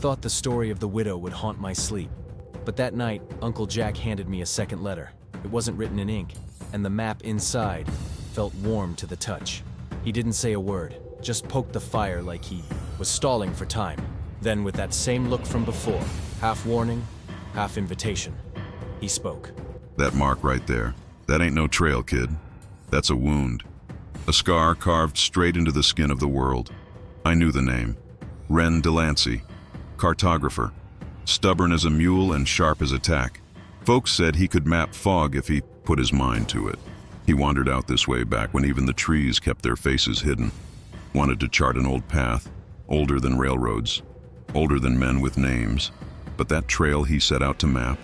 thought the story of the widow would haunt my sleep. But that night, Uncle Jack handed me a second letter. It wasn't written in ink, and the map inside felt warm to the touch. He didn't say a word, just poked the fire like he was stalling for time. Then, with that same look from before, half warning, half invitation, he spoke. That mark right there, that ain't no trail, kid. That's a wound. A scar carved straight into the skin of the world. I knew the name. Wren Delancy, cartographer. Stubborn as a mule and sharp as a tack. Folks said he could map fog if he put his mind to it. He wandered out this way back when even the trees kept their faces hidden. Wanted to chart an old path, older than railroads, older than men with names. But that trail he set out to map,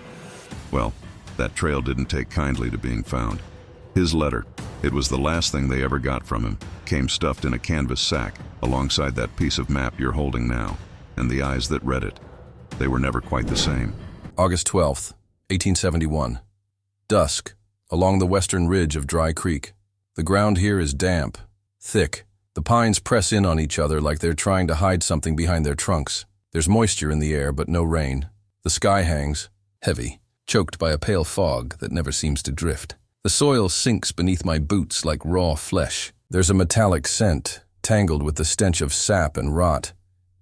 well, that trail didn't take kindly to being found. His letter, it was the last thing they ever got from him, came stuffed in a canvas sack alongside that piece of map you're holding now, and the eyes that read it. They were never quite the same. August 12th, 1871. Dusk, along the western ridge of Dry Creek. The ground here is damp, thick. The pines press in on each other like they're trying to hide something behind their trunks. There's moisture in the air, but no rain. The sky hangs, heavy, choked by a pale fog that never seems to drift. The soil sinks beneath my boots like raw flesh. There's a metallic scent, tangled with the stench of sap and rot.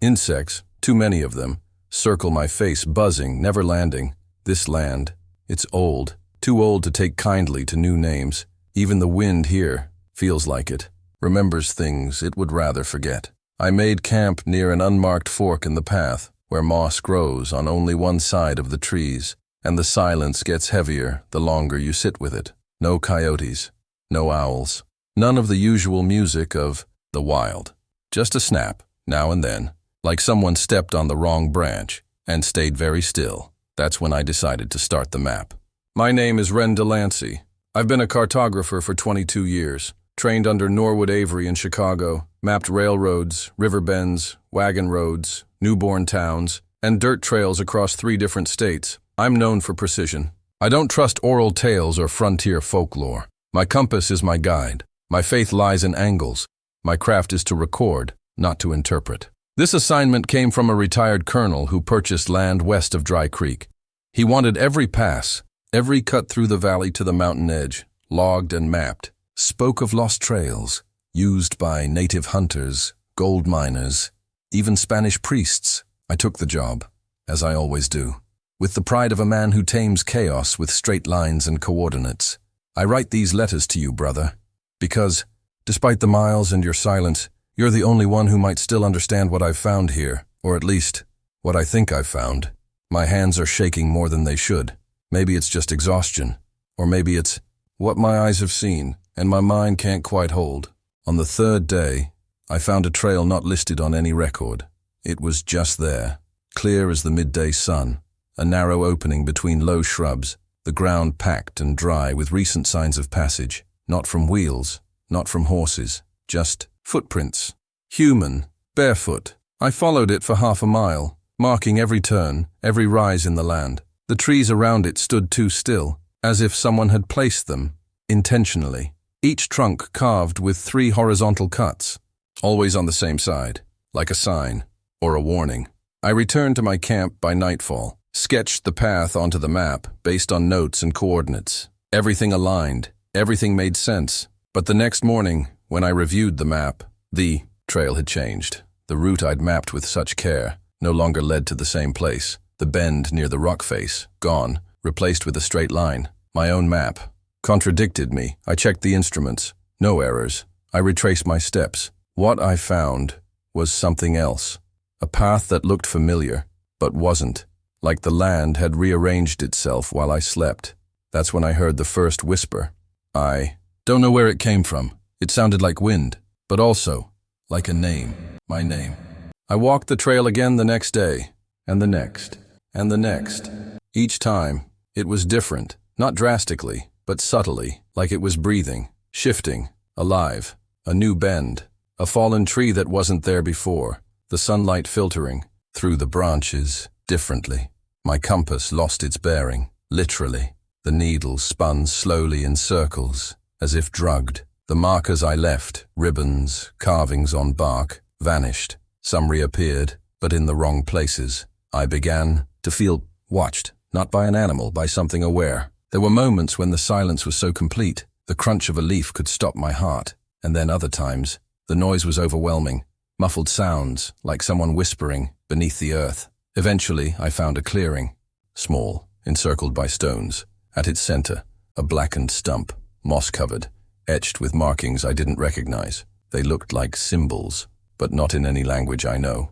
Insects, too many of them, circle my face, buzzing, never landing. This land, it's old, too old to take kindly to new names. Even the wind here feels like it, remembers things it would rather forget. I made camp near an unmarked fork in the path, where moss grows on only one side of the trees, and the silence gets heavier the longer you sit with it. No coyotes, no owls, none of the usual music of the wild. Just a snap, now and then, like someone stepped on the wrong branch and stayed very still. That's when I decided to start the map. My name is Wren Delancy. I've been a cartographer for 22 years, trained under Norwood Avery in Chicago, mapped railroads, river bends, wagon roads, newborn towns, and dirt trails across 3 different states. I'm known for precision. I don't trust oral tales or frontier folklore. My compass is my guide. My faith lies in angles. My craft is to record, not to interpret. This assignment came from a retired colonel who purchased land west of Dry Creek. He wanted every pass, every cut through the valley to the mountain edge, logged and mapped. Spoke of lost trails, used by native hunters, gold miners, even Spanish priests. I took the job, as I always do, with the pride of a man who tames chaos with straight lines and coordinates. I write these letters to you, brother, because, despite the miles and your silence, you're the only one who might still understand what I've found here, or at least, what I think I've found. My hands are shaking more than they should. Maybe it's just exhaustion, or maybe it's what my eyes have seen, and my mind can't quite hold. On the 3rd day, I found a trail not listed on any record. It was just there, clear as the midday sun, a narrow opening between low shrubs, the ground packed and dry with recent signs of passage, not from wheels, not from horses, just footprints. Human, barefoot. I followed it for half a mile, marking every turn, every rise in the land. The trees around it stood too still, as if someone had placed them, intentionally. Each trunk carved with 3 horizontal cuts, always on the same side, like a sign or a warning. I returned to my camp by nightfall, sketched the path onto the map based on notes and coordinates. Everything aligned, everything made sense. But the next morning, when I reviewed the map, the trail had changed. The route I'd mapped with such care no longer led to the same place. The bend near the rock face, gone, replaced with a straight line. My own map contradicted me. I checked the instruments. No errors. I retraced my steps. What I found was something else. A path that looked familiar, but wasn't. Like the land had rearranged itself while I slept. That's when I heard the first whisper. I don't know where it came from. It sounded like wind, but also like a name. My name. I walked the trail again the next day, and the next, and the next. Each time, it was different. Not drastically, but subtly, like it was breathing, shifting, alive. A new bend. A fallen tree that wasn't there before. The sunlight filtering through the branches differently. My compass lost its bearing, literally. The needle spun slowly in circles, as if drugged. The markers I left, ribbons, carvings on bark, vanished. Some reappeared, but in the wrong places. I began to feel watched, not by an animal, by something aware. There were moments when the silence was so complete, the crunch of a leaf could stop my heart, and then other times, the noise was overwhelming, muffled sounds, like someone whispering, beneath the earth. Eventually, I found a clearing, small, encircled by stones. At its center, a blackened stump, moss-covered, etched with markings I didn't recognize. They looked like symbols, but not in any language I know.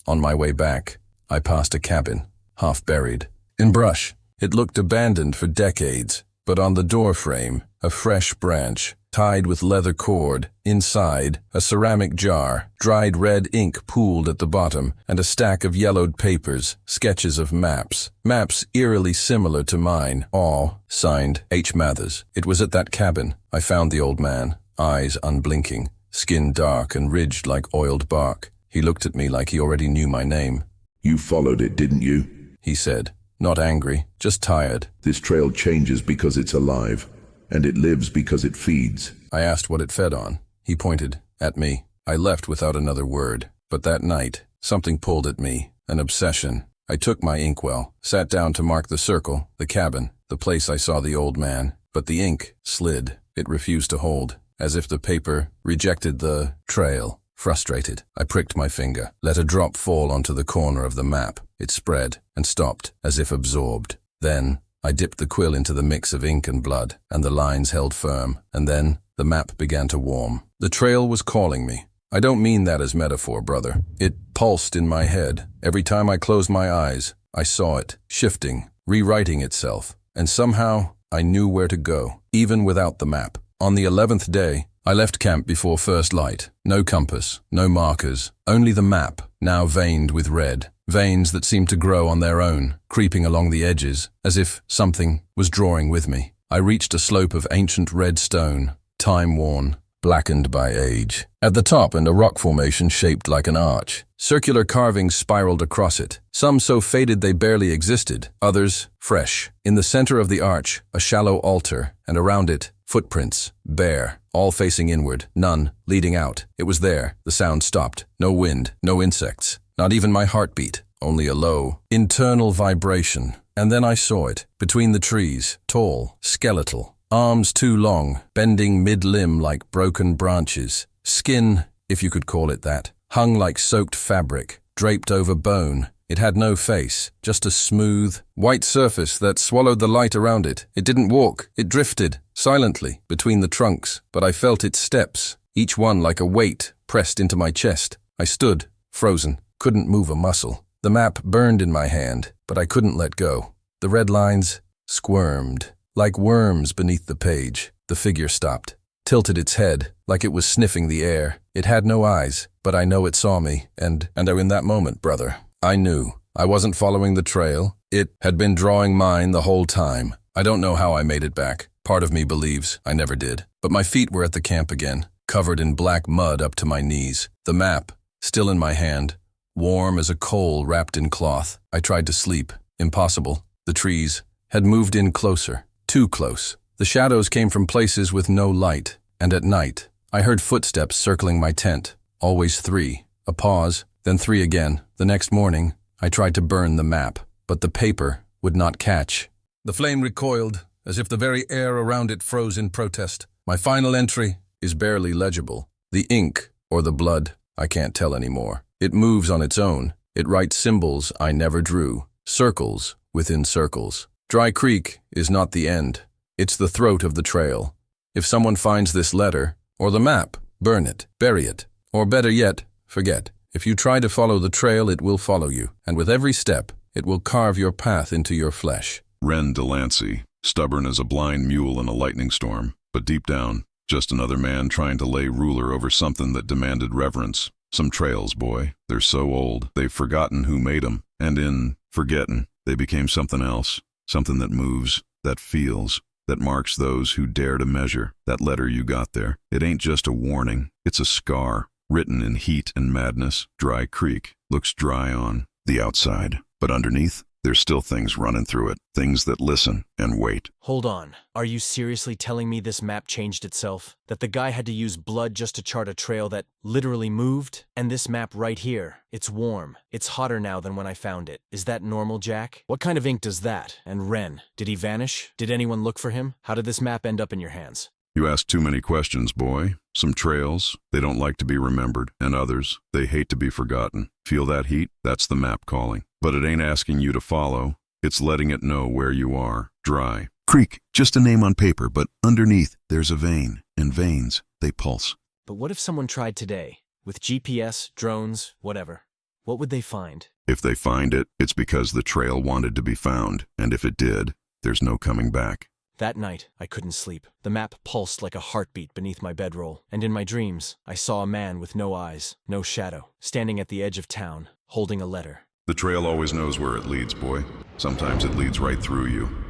On my way back, I passed a cabin, half buried in brush. It looked abandoned for decades, but on the doorframe, a fresh branch, tied with leather cord. Inside, a ceramic jar, dried red ink pooled at the bottom, and a stack of yellowed papers, sketches of maps. Maps eerily similar to mine, all signed H. Mathers. It was at that cabin I found the old man, eyes unblinking, skin dark and ridged like oiled bark. He looked at me like he already knew my name. You followed it, didn't you? He said, not angry, just tired. This trail changes because it's alive, and it lives because it feeds. I asked what it fed on. He pointed at me. I left without another word. But that night, something pulled at me, an obsession. I took my inkwell, sat down to mark the circle, the cabin, the place I saw the old man. But the ink slid. It refused to hold, as if the paper rejected the trail. Frustrated, I pricked my finger, let a drop fall onto the corner of the map. It spread and stopped, as if absorbed. Then, I dipped the quill into the mix of ink and blood, and the lines held firm, and then the map began to warm. The trail was calling me. I don't mean that as metaphor, brother. It pulsed in my head. Every time I closed my eyes, I saw it, shifting, rewriting itself, and somehow I knew where to go, even without the map. On the 11th day, I left camp before first light. No compass, no markers, only the map, now veined with red. Veins that seemed to grow on their own, creeping along the edges, as if something was drawing with me. I reached a slope of ancient red stone, time-worn, blackened by age. At the top, and a rock formation shaped like an arch. Circular carvings spiraled across it, some so faded they barely existed, others fresh. In the center of the arch, a shallow altar, and around it, footprints, bare, all facing inward, none leading out. It was there. The sound stopped. No wind, no insects. Not even my heartbeat, only a low, internal vibration. And then I saw it, between the trees, tall, skeletal, arms too long, bending mid-limb like broken branches. Skin, if you could call it that, hung like soaked fabric, draped over bone. It had no face, just a smooth, white surface that swallowed the light around it. It didn't walk, it drifted, silently, between the trunks, but I felt its steps, each one like a weight pressed into my chest. I stood, frozen. Couldn't move a muscle. The map burned in my hand, but I couldn't let go. The red lines squirmed, like worms beneath the page. The figure stopped, tilted its head, like it was sniffing the air. It had no eyes, but I know it saw me, and in that moment, brother, I knew. I wasn't following the trail. It had been drawing mine the whole time. I don't know how I made it back. Part of me believes I never did. But my feet were at the camp again, covered in black mud up to my knees. The map, still in my hand, warm as a coal wrapped in cloth. I tried to sleep. Impossible. The trees had moved in closer. Too close. The shadows came from places with no light. And at night, I heard footsteps circling my tent. Always 3. A pause, then 3 again. The next morning, I tried to burn the map, but the paper would not catch. The flame recoiled, as if the very air around it froze in protest. My final entry is barely legible. The ink, or the blood, I can't tell anymore. It moves on its own. It writes symbols I never drew, circles within circles. Dry Creek is not the end. It's the throat of the trail. If someone finds this letter, or the map, burn it, bury it, or better yet, forget. If you try to follow the trail, it will follow you, and with every step, it will carve your path into your flesh. Wren Delancy, stubborn as a blind mule in a lightning storm, but deep down, just another man trying to lay ruler over something that demanded reverence. Some trails, boy, they're so old, they've forgotten who made 'em, and in forgetting, they became something else, something that moves, that feels, that marks those who dare to measure. That letter you got there, it ain't just a warning, it's a scar, written in heat and madness. Dry Creek looks dry on the outside, but underneath, there's still things running through it, things that listen and wait. Hold on. Are you seriously telling me this map changed itself? That the guy had to use blood just to chart a trail that literally moved? And this map right here, it's warm. It's hotter now than when I found it. Is that normal, Jack? What kind of ink does that? And Wren, did he vanish? Did anyone look for him? How did this map end up in your hands? You ask too many questions, boy. Some trails, they don't like to be remembered, and others, they hate to be forgotten. Feel that heat? That's the map calling. But it ain't asking you to follow. It's letting it know where you are. Dry. Creek, just a name on paper, but underneath there's a vein, and veins, they pulse. But what if someone tried today? With GPS, drones, whatever. What would they find? If they find it, it's because the trail wanted to be found, and if it did, there's no coming back. That night, I couldn't sleep. The map pulsed like a heartbeat beneath my bedroll, and in my dreams, I saw a man with no eyes, no shadow, standing at the edge of town, holding a letter. The trail always knows where it leads, boy. Sometimes it leads right through you.